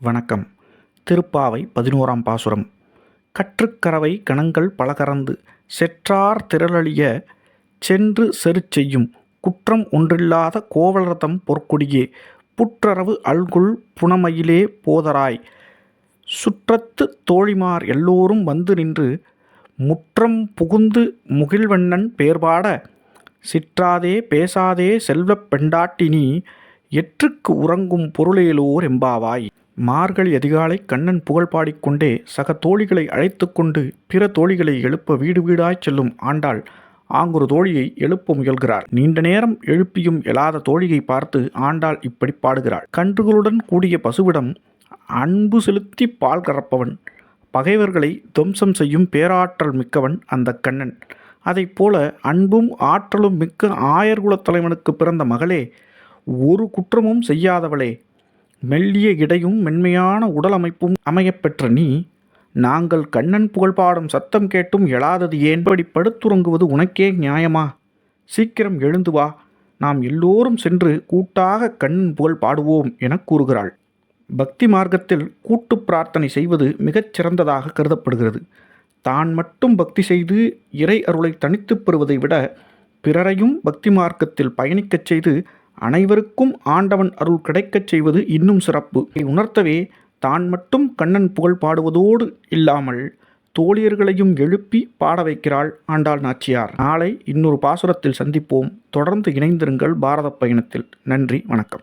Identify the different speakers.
Speaker 1: வணக்கம். திருப்பாவை 11ஆம் பாசுரம். கற்றுக்கரவை கணங்கள் பலகரந்து செற்றார் திரளழிய சென்று செருச்செய்யும் குற்றம் ஒன்றில்லாத கோவலர்தம் பொற்கொடியே புற்றரவு அல்குல் புனமயிலே போதராய் சுற்றத்துத் தோழிமார் எல்லோரும் வந்து நின்று முற்றம் புகுந்து முகில்வண்ணன் பேர்பாட சிற்றாதே பேசாதே செல்வப் பெண்டாட்டினி எற்றுக்கு உறங்கும் பொருளேலோர் எம்பாவாய். மார்கழி அதிகாலை கண்ணன் புகழ் பாடிக்கொண்டே சக தோழிகளை அழைத்து கொண்டு பிற தோழிகளை எழுப்ப வீடு வீடாய்ச் செல்லும் ஆண்டாள் ஆங்கொரு தோழியை எழுப்ப முயல்கிறார். நீண்ட நேரம் எழுப்பியும் எழாத தோழியை பார்த்து ஆண்டாள் இப்படி பாடுகிறாள். கன்றுகளுடன் கூடிய பசுவிடம் அன்பு செலுத்தி பால் கறப்பவன், பகைவர்களை துவம்சம் செய்யும் பேராற்றல் மிக்கவன் அந்த கண்ணன். அதைப்போல அன்பும் ஆற்றலும் மிக்க ஆயர்குலத் தலைவனுக்கு பிறந்த மகளே, ஒரு குற்றமும் செய்யாதவளே, மெல்லிய இடையும் மென்மையான உடல் அமைப்பும் அமையப்பெற்ற நீ, நாங்கள் கண்ணன் புகழ் பாடும் சத்தம் கேட்டும் எழாதது ஏன்? இப்படி படுத்துறங்குவது உனக்கே நியாயமா? சீக்கிரம் எழுந்து வா, நாம் எல்லோரும் சென்று கூட்டாக கண்ணன் புகழ் பாடுவோம் எனக் கூறுகிறாள். பக்தி மார்க்கத்தில் கூட்டு பிரார்த்தனை செய்வது மிகச் சிறந்ததாக கருதப்படுகிறது. தான் மட்டும் பக்தி செய்து இறை அருளை தனித்துப் பெறுவதை விட பிறரையும் பக்தி மார்க்கத்தில் பயணிக்கச் செய்து அனைவருக்கும் ஆண்டவன் அருள் கிடைக்கச் செய்வது இன்னும் சிறப்பு. உணர்த்தவே தான் மட்டும் கண்ணன் புகழ் பாடுவதோடு இல்லாமல் தோழியர்களையும் எழுப்பி பாட வைக்கிறாள் ஆண்டாள் நாச்சியார். நாளை இன்னொரு பாசுரத்தில் சந்திப்போம். தொடர்ந்து இணைந்திருங்கள் பாரத பயணத்தில். நன்றி, வணக்கம்.